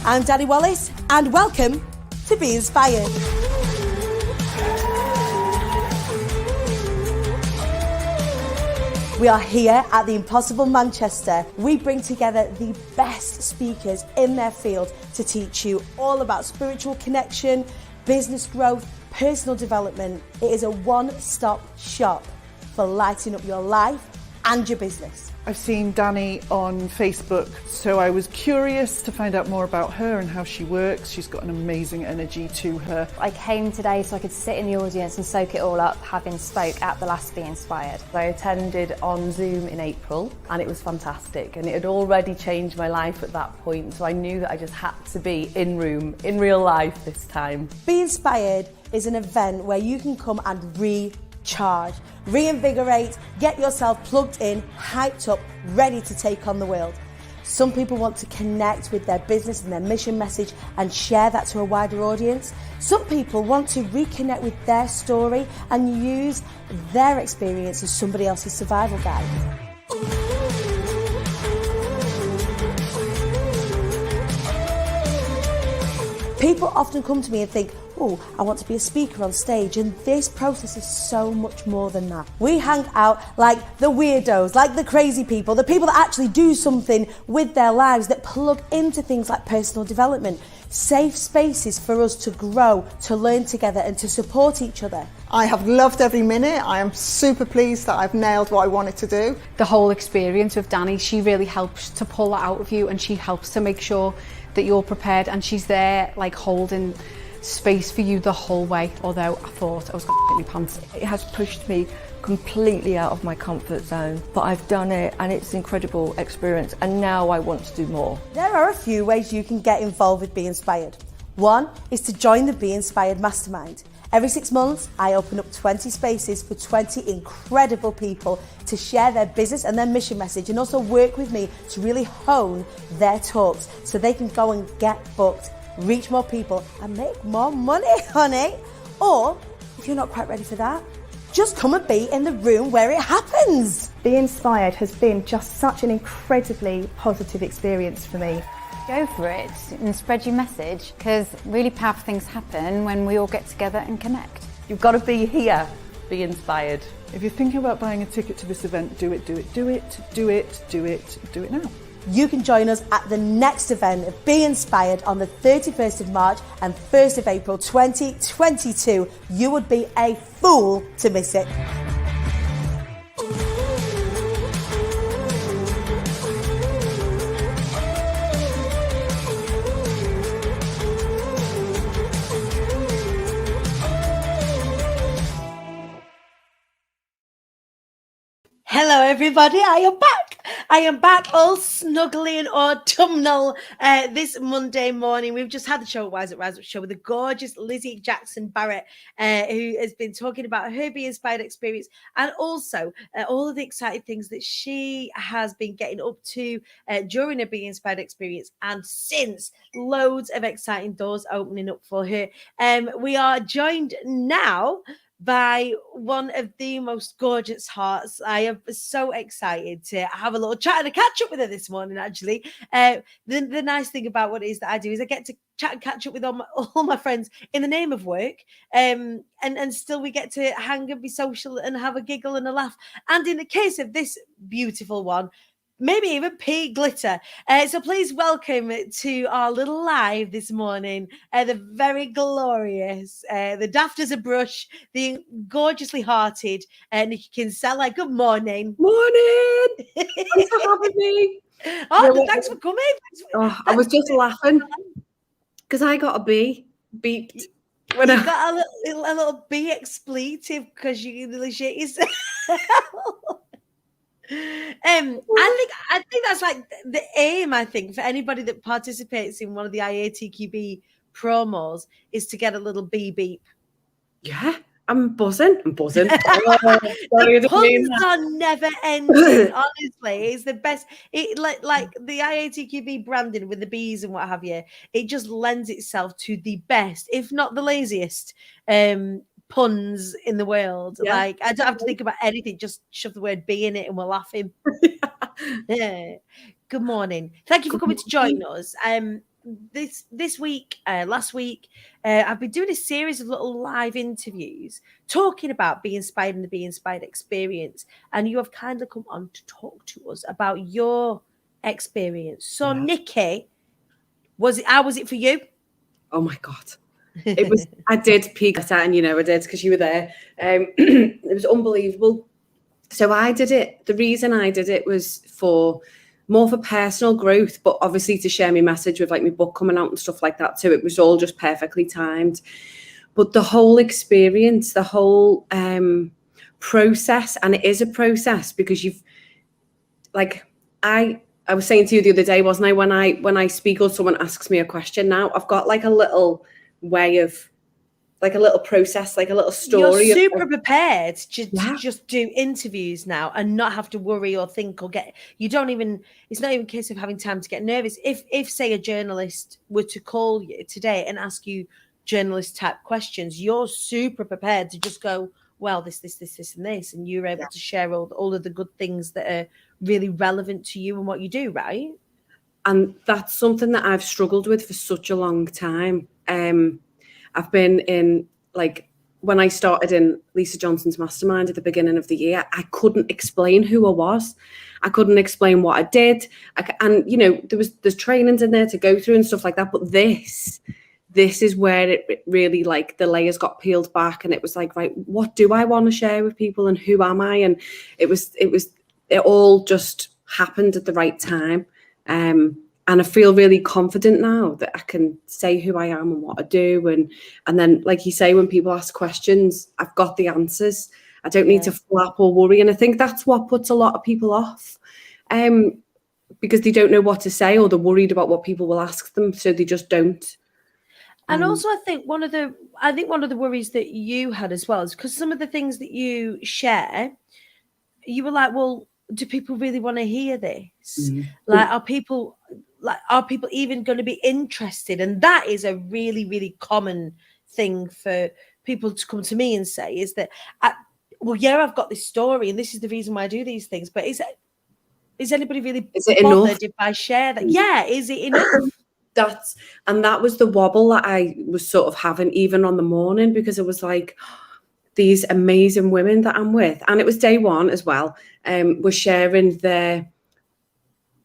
I'm Dani Wallace, and welcome to Be Inspired. We are here at the Impossible Manchester. We bring together the best speakers in their field to teach you all about spiritual connection, business growth, personal development. It is a one-stop shop for lighting up your life and your business. I've seen Dani on Facebook, so I was curious to find out more about her and how she works. She's got an amazing energy to her. I came today so I could sit in the audience and soak it all up, having spoke at the last Be Inspired. I attended on Zoom in April and it was fantastic, and it had already changed my life at that point, so I knew that I just had to be in real life this time. Be Inspired is an event where you can come and recharge, reinvigorate, get yourself plugged in, hyped up, ready to take on the world. Some people want to connect with their business and their mission message and share that to a wider audience. Some people want to reconnect with their story and use their experience as somebody else's survival guide. People often come to me and think, oh, I want to be a speaker on stage, and this process is so much more than that. We hang out like the weirdos, like the crazy people, the people that actually do something with their lives, that plug into things like personal development, safe spaces for us to grow, to learn together and to support each other. I have loved every minute. I am super pleased that I've nailed what I wanted to do. The whole experience with Dani, she really helps to pull that out of you, and she helps to make sure that you're prepared, and she's there like holding space for you the whole way, although I thought I was going to get my pants. It has pushed me completely out of my comfort zone, but I've done it and it's an incredible experience, and now I want to do more. There are a few ways you can get involved with Be Inspired. One is to join the Be Inspired Mastermind. Every 6 months, I open up 20 spaces for 20 incredible people to share their business and their mission message, and also work with me to really hone their talks so they can go and get booked, reach more people and make more money, honey. Or if you're not quite ready for that, just come and be in the room where it happens. Be Inspired has been just such an incredibly positive experience for me. Go for it and spread your message, because really powerful things happen when we all get together and connect. You've got to be here, be inspired. If you're thinking about buying a ticket to this event, do it now. You can join us at the next event of Be Inspired on the 31st of March and 1st of April 2022. You would be a fool to miss it. Hello everybody, I am back all snuggly and autumnal this Monday morning. We've just had the show Wise at Rise Up show with the gorgeous Lizzie Jackson Barrett, who has been talking about her Be Inspired experience, and also all of the exciting things that she has been getting up to during her Be Inspired experience, and since, loads of exciting doors opening up for her. We are joined now by one of the most gorgeous hearts. I am so excited to have a little chat and a catch up with her this morning, actually. The nice thing about what it is that I do is I get to chat and catch up with all my friends in the name of work, and still we get to hang and be social and have a giggle and a laugh. And in the case of this beautiful one, maybe even pea glitter. So please welcome to our little live this morning, the very glorious, the daft as a brush, the gorgeously hearted Niki Kinsella. Good morning. Morning. Thanks for having me. Oh, thanks for coming. I was just laughing because I got a B beeped. You got a little B expletive because you legit is. I think that's like the aim, I think, for anybody that participates in one of the IATQB promos, is to get a little B beep. Yeah, I'm buzzing. The puns are never ending, honestly. It's the best. It like the IATQB branding with the bees and what have you, it just lends itself to the best, if not the laziest, puns in the world. Yeah. Like, I don't have to think about anything, just shove the word "be" in it and we're laughing. Yeah. Good morning. Thank you for coming to join us. this week, last week, I've been doing a series of little live interviews talking about Be Inspired and the Be Inspired experience, and you have kindly come on to talk to us about your experience. So, Nikki, how was it for you? Oh my God. It was, I did peak at that, and I did because you were there. It was unbelievable. So I did it. The reason I did it was more for personal growth, but obviously to share my message with like my book coming out and stuff like that. So it was all just perfectly timed. But the whole experience, the whole process, and it is a process because you've like, I was saying to you the other day, wasn't I, when I speak or someone asks me a question now, I've got like a little way of, like a little process, like a little story. You're super prepared to just do interviews now and not have to worry or think or it's not even a case of having time to get nervous. If say a journalist were to call you today and ask you journalist type questions, you're super prepared to just go, well, this, and this, and you're able to share all of the good things that are really relevant to you and what you do, right? And that's something that I've struggled with for such a long time. I've been in, like, when I started in Lisa Johnson's mastermind at the beginning of the year, I couldn't explain who I was. I couldn't explain what I did. There's trainings in there to go through and stuff like that. But this is where it really, like, the layers got peeled back, and it was like, right, what do I want to share with people, and who am I? And it all just happened at the right time. And I feel really confident now that I can say who I am and what I do. And then, like you say, when people ask questions, I've got the answers. I don't need to flap or worry. And I think that's what puts a lot of people off, because they don't know what to say, or they're worried about what people will ask them. So they just don't. And also, I think one of the worries that you had as well is because some of the things that you share, you were like, well, do people really want to hear this? Mm-hmm. Like, are people even going to be interested? And that is a really, really common thing for people to come to me and say is that, I've got this story and this is the reason why I do these things. But is anybody really bothered if I share that? Yeah, is it enough? That was the wobble that I was sort of having even on the morning, because it was like, these amazing women that I'm with, and it was day one as well, were sharing their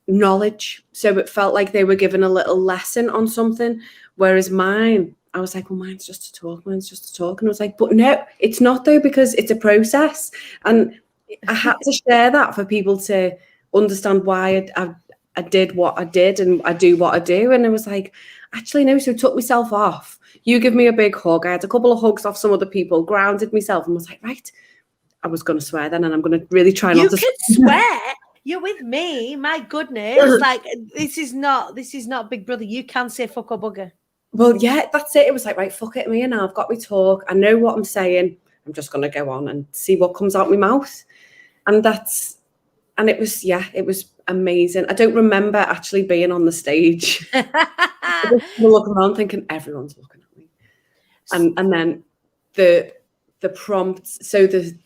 knowledge. So it felt like they were given a little lesson on something, whereas mine, I was like, well, mine's just to talk. And I was like, but no, it's not though, because it's a process. And I had to share that for people to understand why I did what I did and I do what I do. And I was like, actually, no. So I took myself off. You give me a big hug. I had a couple of hugs off some other people, grounded myself, and was like, right, I was going to swear then, and I'm going to really try not to. You can swear. You're with me. My goodness. Like, this is not Big Brother. You can say fuck or bugger. Well, yeah, that's it. It was like, right, fuck it, me, and now I've got my talk. I know what I'm saying. I'm just going to go on and see what comes out my mouth. And it was amazing. I don't remember actually being on the stage. I just look around thinking everyone's looking at me. And then the prompts, so the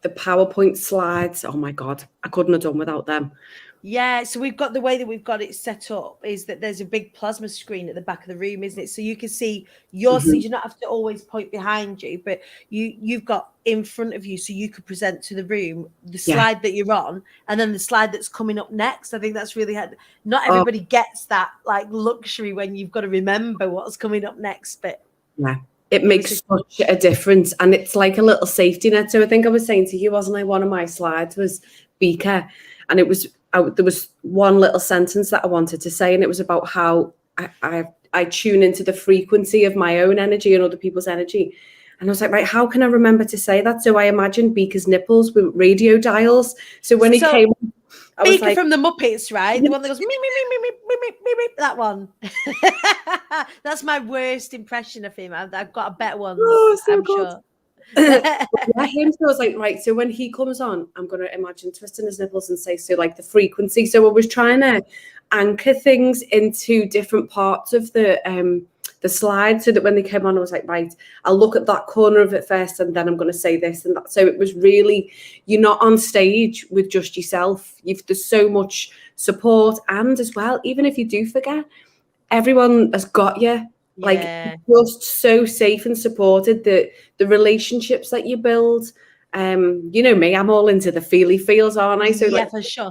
PowerPoint slides, oh my God, I couldn't have done without them. Yeah, so we've got the way that we've got it set up is that there's a big plasma screen at the back of the room, isn't it? So you can see your seat. You don't have to always point behind you, but you've got in front of you, so you could present to the room the slide that you're on, and then the slide that's coming up next. I think that's really not everybody gets that like luxury when you've got to remember what's coming up next. But yeah, it makes such a difference, and it's like a little safety net. So I think I was saying to you, wasn't I? One of my slides was Beaker, and it was. There was one little sentence that I wanted to say, and it was about how I tune into the frequency of my own energy and other people's energy. And I was like, right, how can I remember to say that? So I imagined Beaker's nipples with radio dials. So when he came, I was Beaker like, from the Muppets, right? The one that goes, me, that one. That's my worst impression of him. I've got a better one, I'm sure. Yeah, him. So I was like, right, so when he comes on, I'm going to imagine twisting his nipples and say, so like the frequency. So I was trying to anchor things into different parts of the slide, so that when they came on, I was like, right, I'll look at that corner of it first, and then I'm going to say this and that. So it was really, you're not on stage with just yourself. There's so much support, and as well, even if you do forget, everyone has got you. Like, Yeah. just so safe and supported. The relationships that you build. You know me, I'm all into the feely feels, aren't I? So Yeah, like for sure.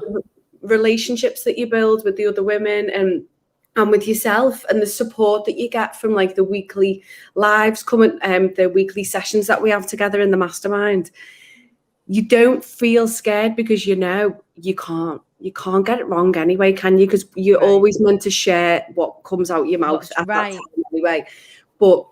relationships that you build with the other women and with yourself, and the support that you get from like the weekly lives coming, the weekly sessions that we have together in the mastermind. You don't feel scared because you know you can't get it wrong anyway, can you? Because you're always meant to share what comes out your mouth What's at right. that time anyway. But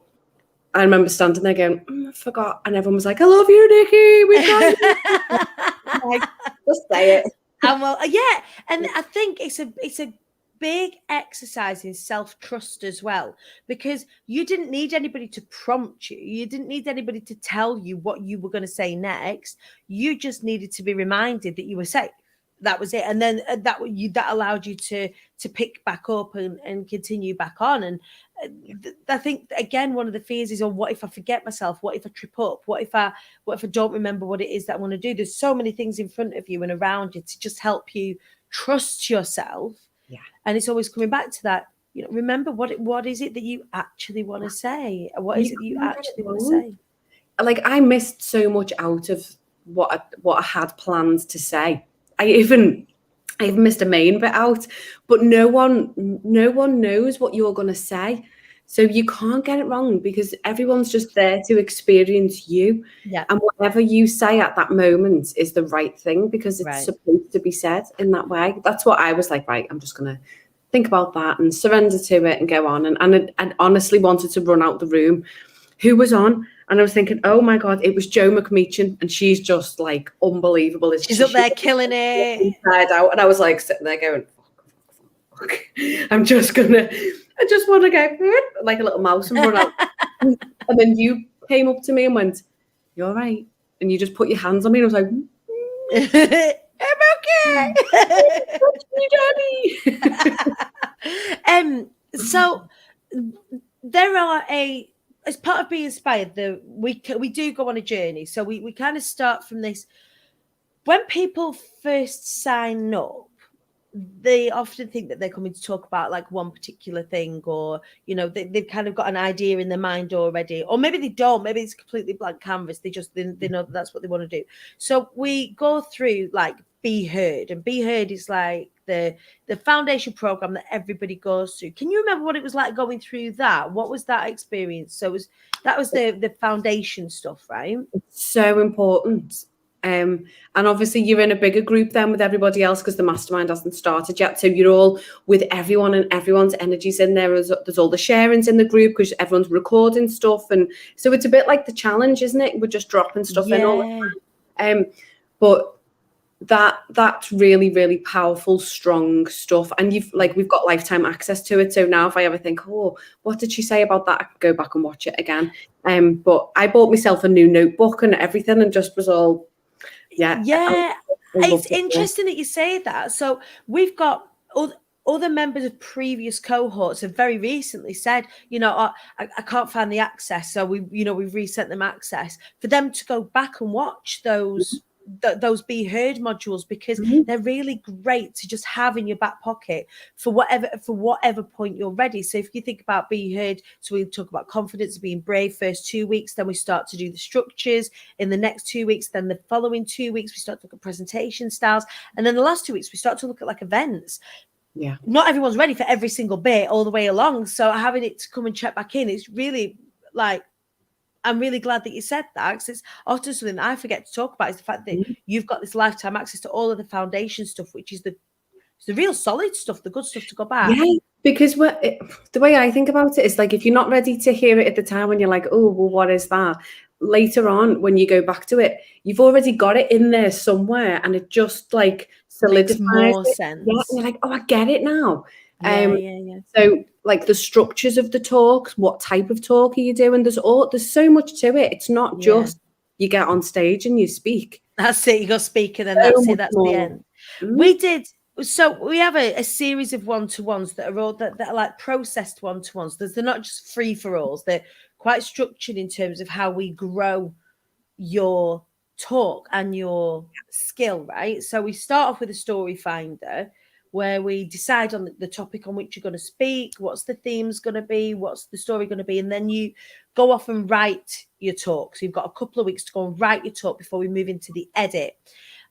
I remember standing there going, I forgot, and everyone was like, "I love you, Nikki. We've got you." Like, just say it. And well, yeah, and I think it's a big exercise in self-trust as well, because you didn't need anybody to prompt you. You didn't need anybody to tell you what you were going to say next. You just needed to be reminded that you were safe. That was it, and then that allowed you to pick back up and continue back on. And I think again, one of the fears is, oh, what if I forget myself? What if I trip up? What if I don't remember what it is that I want to do? There's so many things in front of you and around you to just help you trust yourself. Yeah. And it's always coming back to that. You know, remember what is it that you actually want to say? What is it that you actually want to say? Like, I missed so much out of what I had planned to say. I even missed a main bit out, but no one knows what you're going to say. So you can't get it wrong because everyone's just there to experience you. Yeah. And whatever you say at that moment is the right thing because it's Right. supposed to be said in that way. That's what I was like, right, I'm just going to think about that and surrender to it and go on. And honestly wanted to run out the room. Who was on? And I was thinking, oh my God, it was Jo McMeechan, and she's just like unbelievable. She's up there killing it. Inside out. And I was like sitting there going, fuck. I just want to go like a little mouse and run out. And then you came up to me and went, "You're right." And you just put your hands on me, and I was like, I'm okay. So there are as part of Be Inspired, we do go on a journey. So we kind of start from this. When people first sign up, they often think that they're coming to talk about like one particular thing, or they've kind of got an idea in their mind already, or maybe they don't. Maybe it's completely blank canvas. They know that's what they want to do. So we go through like Be Heard, and Be Heard is like the foundation program that everybody goes through. Can you remember what it was like going through that? What was that experience? So that was the foundation stuff, right? It's so important. And obviously you're in a bigger group then with everybody else because the mastermind hasn't started yet. So you're all with everyone and everyone's energy's in there. There's all the sharings in the group because everyone's recording stuff. And so it's a bit like the challenge, isn't it? We're just dropping stuff in all the time. But that's really, really powerful, strong stuff. And we've got lifetime access to it. So now if I ever think, oh, what did she say about that? I could go back and watch it again. But I bought myself a new notebook and everything and just was all, yeah. It's interesting that you say that. So we've got other members of previous cohorts have very recently said, I can't find the access. So we've resent them access for them to go back and watch those Be Heard modules, because they're really great to just have in your back pocket for whatever point you're ready. So if you think about Be Heard, so we talk about confidence, being brave, first 2 weeks, then we start to do the structures in the next 2 weeks, then the following 2 weeks we start to look at presentation styles, and then the last 2 weeks we start to look at like events. Yeah, not everyone's ready for every single bit all the way along, so having it to come and check back in is really like, I'm really glad that you said that, because it's often something that I forget to talk about, is the fact that you've got this lifetime access to all of the foundation stuff, which is the real solid stuff, the good stuff to go back. Yeah, because the way I think about it is like, if you're not ready to hear it at the time when you're like, oh, well, what is that? Later on, when you go back to it, you've already got it in there somewhere, and it just like solidifies more it. sense. Yeah, and you're like, oh, I get it now. Yeah. So like the structures of the talks, what type of talk are you doing? There's so much to it. It's not just you get on stage and you speak. That's it. You go speak, and then that's it. That's the end. We did. So we have a series of one-to-ones that are all that are like processed one-to-ones. They're not just free for alls. They're quite structured in terms of how we grow your talk and your skill, right? So we start off with a story finder. where we decide on the topic on which you're going to speak, what's the theme's going to be, what's the story going to be, and then you go off and write your talk. So you've got a couple of weeks to go and write your talk before we move into the edit.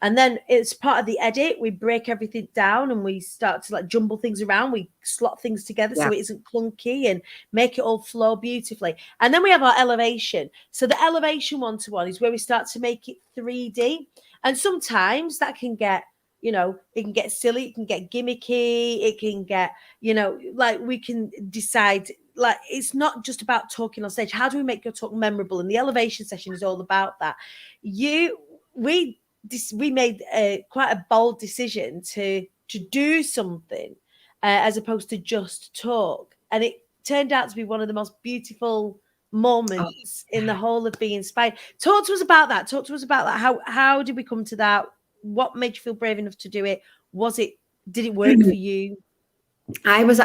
And then it's part of the edit, we break everything down and we start to like jumble things around. We slot things together so it isn't clunky and make it all flow beautifully. And then we have our elevation. So the elevation one-to-one is where we start to make it 3D. And sometimes that can get, you know, it can get silly, it can get gimmicky, it can get, you know, like we can decide, like it's not just about talking on stage. How do we make your talk memorable? And the elevation session is all about that. We made quite a bold decision to do something as opposed to just talk, and it turned out to be one of the most beautiful moments in the whole of Being Inspired. Talk to us about that. How did we come to that? What made you feel brave enough to do it? Did it work for you?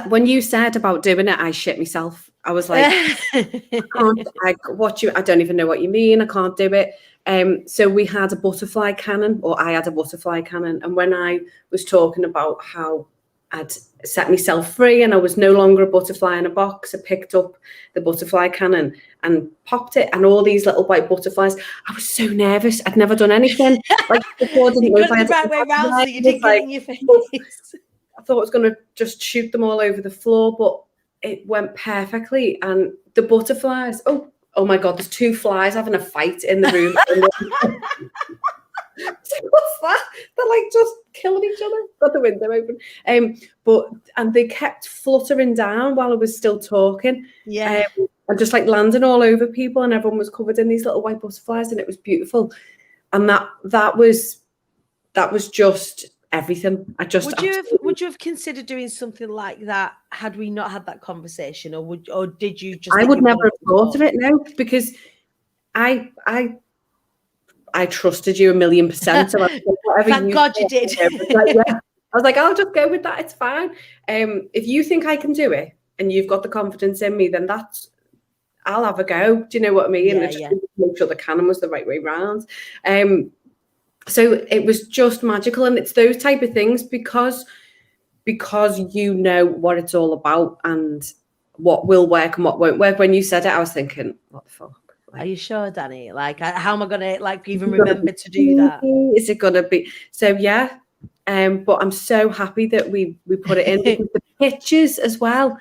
When you said about doing it, I shit myself. I was like, I don't even know what you mean. I can't do it. So we had a butterfly cannon, or I had a butterfly cannon. And when I was talking about how I'd set myself free and I was no longer a butterfly in a box, I picked up the butterfly cannon and popped it, and all these little white butterflies. I was so nervous. I'd never done anything. Like before, didn't know if I had the right way around, so you didn't get in your face. I thought I was going to just shoot them all over the floor, but it went perfectly. And the butterflies, oh my God, there's two flies having a fight in the room. What's that? They're like just killing each other. Got the window open. And they kept fluttering down while I was still talking. Yeah. And just like landing all over people, and everyone was covered in these little white butterflies, and it was beautiful. And that was just everything. Would you have considered doing something like that had we not had that conversation, or did you just? I would never have thought of it, no, because I trusted you 1,000,000%. So thank God you did. I was like, I'll just go with that. It's fine. If you think I can do it and you've got the confidence in me, then I'll have a go. Do you know what I mean? Yeah. Make sure the cannon was the right way round. So it was just magical, and it's those type of things because you know what it's all about and what will work and what won't work. When you said it, I was thinking, what the fuck? Are you sure, Dani? Like, how am I gonna even remember to do that? Is it gonna be? So yeah, but I'm so happy that we put it in. Because the pictures as well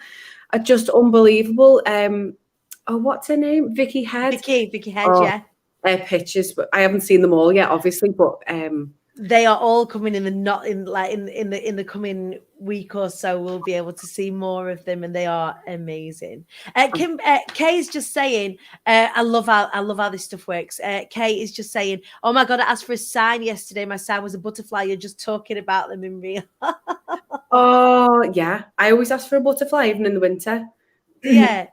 are just unbelievable. What's her name? Vicky Head. Vicky Head, yeah. Pictures, but I haven't seen them all yet, obviously. But they are all coming in the coming week or so. We'll be able to see more of them, and they are amazing. Kay is just saying, I love how this stuff works. Kay is just saying, oh my God, I asked for a sign yesterday. My sign was a butterfly. You're just talking about them in real. Oh yeah, I always ask for a butterfly, even in the winter. Yeah.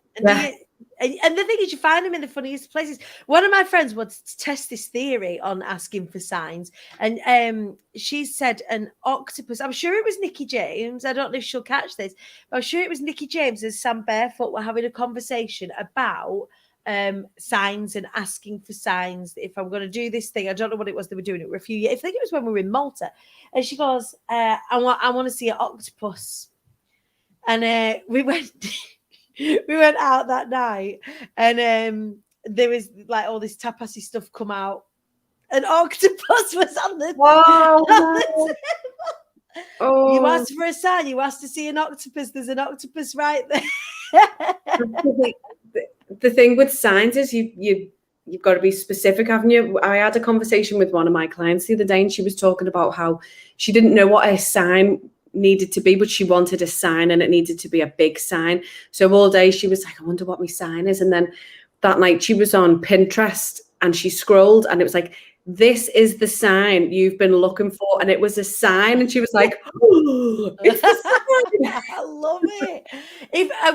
And the thing is, you find them in the funniest places. One of my friends wanted to test this theory on asking for signs, and she said an octopus. I'm sure it was Nikki James. I don't know if she'll catch this, but I'm sure it was Nikki James and Sam Barefoot were having a conversation about signs and asking for signs. If I'm going to do this thing, I don't know what it was they were doing. It were a few years. I think it was when we were in Malta, and she goes, "I want to see an octopus," and we went. We went out that night, and there was like all this tapasy stuff come out. An octopus was on the. Wow! Oh. You asked for a sign. You asked to see an octopus. There's an octopus right there. The thing with signs is you've got to be specific, haven't you? I had a conversation with one of my clients the other day, and she was talking about how she didn't know what a sign needed to be, but she wanted a sign, and it needed to be a big sign. So all day she was like, I wonder what my sign is. And then that night she was on Pinterest and she scrolled, and it was like, this is the sign you've been looking for. And it was a sign, and she was like, oh, it's the sign. I love it.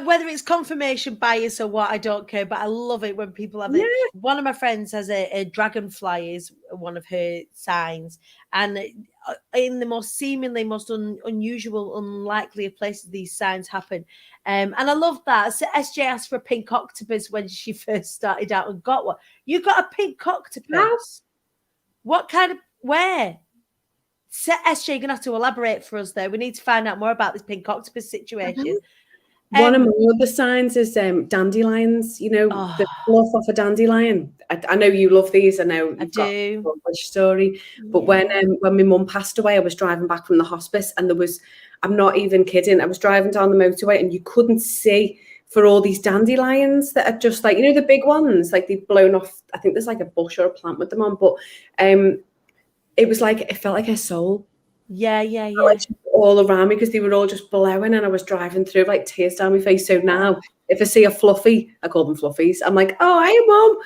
Whether it's confirmation bias or what, I don't care, but I love it when people have it. One of my friends has a dragonfly is one of her signs, and in the most unusual, unlikely of places, these signs happen. And I love that. So SJ asked for a pink octopus when she first started out and got one. You got a pink octopus? What kind of, where? SJ, you're going to have to elaborate for us there. We need to find out more about this pink octopus situation. One of my other signs is dandelions, the fluff off a dandelion. I know you love these. I know you've got a story. But when my mum passed away, I was driving back from the hospice, and I'm not even kidding, I was driving down the motorway and you couldn't see for all these dandelions that are just like, the big ones, like they've blown off. I think there's like a bush or a plant with them on, but it was like, it felt like her soul. Yeah. Like all around me, because they were all just blowing, and I was driving through like tears down my face. So now if I see a fluffy, I call them fluffies, I'm like, oh, hi, Mum.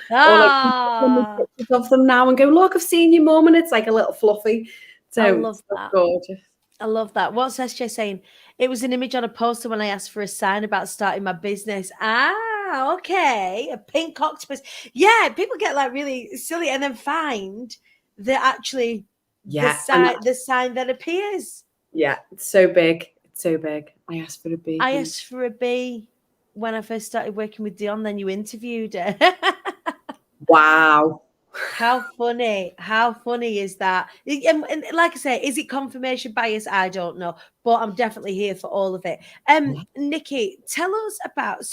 Or like pictures of them now and go, look, I've seen your mum, and it's like a little fluffy. So I love that. Gorgeous. I love that. What's SJ saying? It was an image on a poster when I asked for a sign about starting my business. Ah, okay. A pink octopus. Yeah, people get like really silly and then find that actually the sign that appears. Yeah, it's so big. It's so big. I asked for a bee. I asked for a bee when I first started working with Dion, then you interviewed her. Wow. How funny. How funny is that? And like I say, is it confirmation bias? I don't know, but I'm definitely here for all of it. Nikki, tell us about,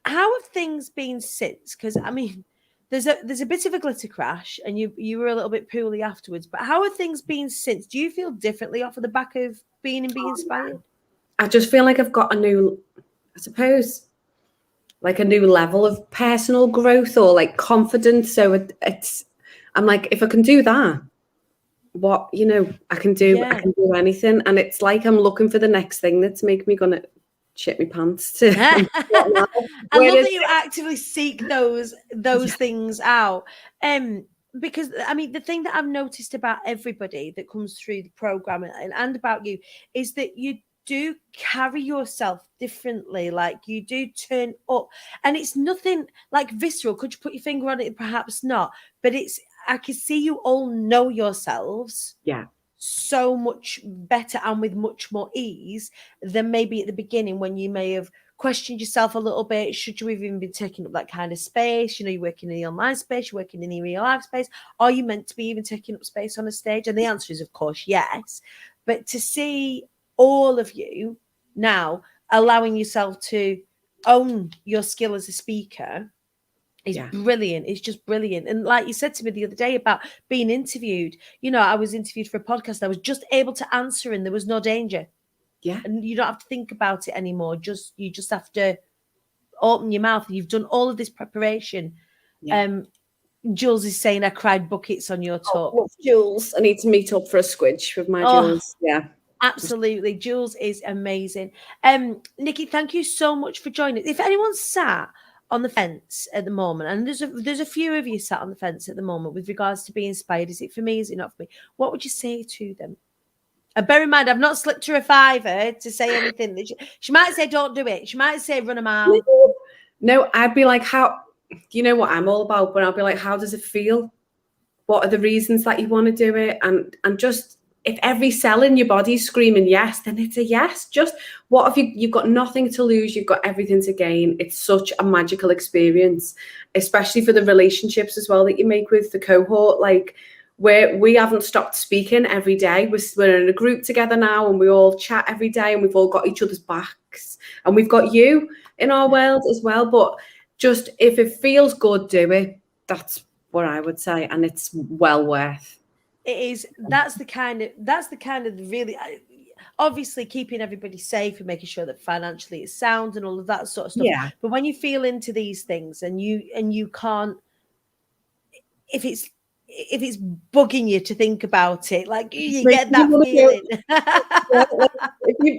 how have things been since? Because I mean, there's a bit of a glitter crash and you were a little bit poorly afterwards, but how have things been since? Do you feel differently off of the back of being and being inspired? I just feel like I've got a new, I suppose, like a new level of personal growth or like confidence. So I'm like, if I can do that, what, I can do anything. And it's like, I'm looking for the next thing that's making me gonna shit my pants. I love that you actively seek those things out. Because I mean, the thing that I've noticed about everybody that comes through the program and about you is that you do carry yourself differently. Like you do turn up, and it's nothing like visceral. Could you put your finger on it? Perhaps not, but I can see you all know yourselves. Yeah. So much better and with much more ease than maybe at the beginning when you may have questioned yourself a little bit. Should you have even been taking up that kind of space? You're working in the online space, you're working in the real life space. Are you meant to be even taking up space on a stage? And the answer is, of course, yes. But to see all of you now allowing yourself to own your skill as a speaker is brilliant. It's just brilliant. And like you said to me the other day about being interviewed, I was interviewed for a podcast. I was just able to answer and there was no danger. Yeah. And you don't have to think about it anymore. You just have to open your mouth. You've done all of this preparation. Yeah. Jules is saying I cried buckets on your talk. Oh, Jules. I need to meet up for a squidge with my Jules. Yeah. Absolutely. Jules is amazing. Nikki, thank you so much for joining. If anyone's sat on the fence at the moment, and there's a few of you sat on the fence at the moment with regards to being inspired, is it for me, is it not for me? What would you say to them? And bear in mind, I've not slipped her a fiver to say anything. She might say, don't do it. She might say, run a mile. No, I'd be like, how, you know what I'm all about, but I'll be like, how does it feel? What are the reasons that you want to do it? And just, if every cell in your body's screaming yes, then it's a yes. Just what if you've got nothing to lose, you've got everything to gain. It's such a magical experience, especially for the relationships as well that you make with the cohort. Like we haven't stopped speaking every day. We're in a group together now and we all chat every day and we've all got each other's backs and we've got you in our world as well. But just if it feels good, do it. That's what I would say. And it's well worth. It is. That's the kind of really, obviously keeping everybody safe and making sure that financially it's sound and all of that sort of stuff. Yeah. But when you feel into these things and you can't, if it's bugging you to think about it, like you get that feeling.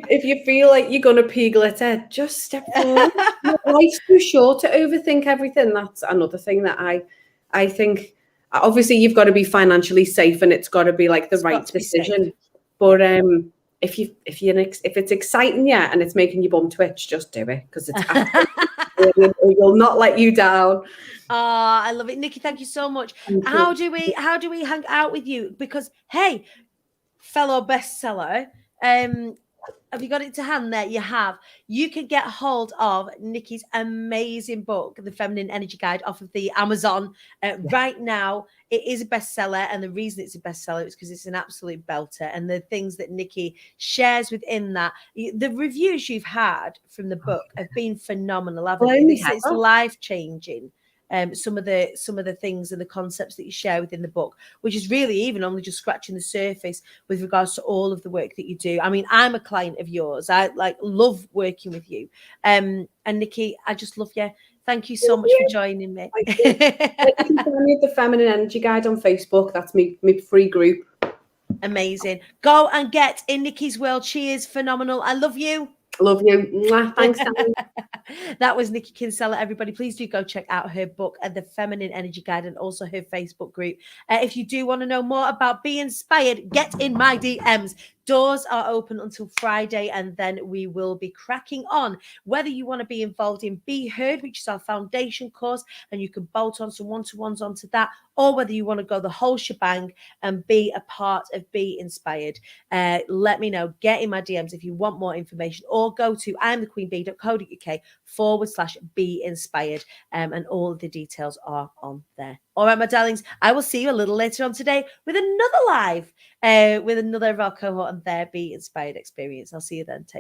If you feel like you're gonna pee glitter, just step forward. Life's too short to overthink everything. That's another thing that I think. Obviously, you've got to be financially safe, and it's got to be like the right decision. But if it's exciting, and it's making your bum twitch, just do it because it's it will not let you down. Oh, I love it, Nikki. Thank you so much. How do we hang out with you? Because hey, fellow bestseller, Have you got it to hand there? You have. You can get hold of Niki's amazing book, The Feminine Energy Guide, off of the Amazon right now. It is a bestseller, and the reason it's a bestseller is because it's an absolute belter. And the things that Niki shares within that, the reviews you've had from the book have been phenomenal, haven't they? It's life changing. Some of the things and the concepts that you share within the book, which is really even only just scratching the surface with regards to all of the work that you do. I mean, I'm a client of yours. I love working with you. And Niki, I just love you. Thank you so much for joining me. You can find me at the Feminine Energy Guide on Facebook. That's my free group. Amazing. Go and get in Niki's world. She is phenomenal. I love you. Love you. Mwah. Thanks, Dani. That was Niki Kinsella. Everybody, please do go check out her book, The Feminine Energy Guide, and also her Facebook group. If you do want to know more about Be Inspired, get in my DMs. Doors are open until Friday, and then we will be cracking on. Whether you want to be involved in Be Heard, which is our foundation course, and you can bolt on some one-to-ones onto that, or whether you want to go the whole shebang and be a part of Be Inspired, let me know. Get in my DMs if you want more information, or go to imthequeenbee.co.uk/be inspired, and all of the details are on there. All right, my darlings, I will see you a little later on today with another live, with another of our cohort and their Be Inspired experience. I'll see you then. Take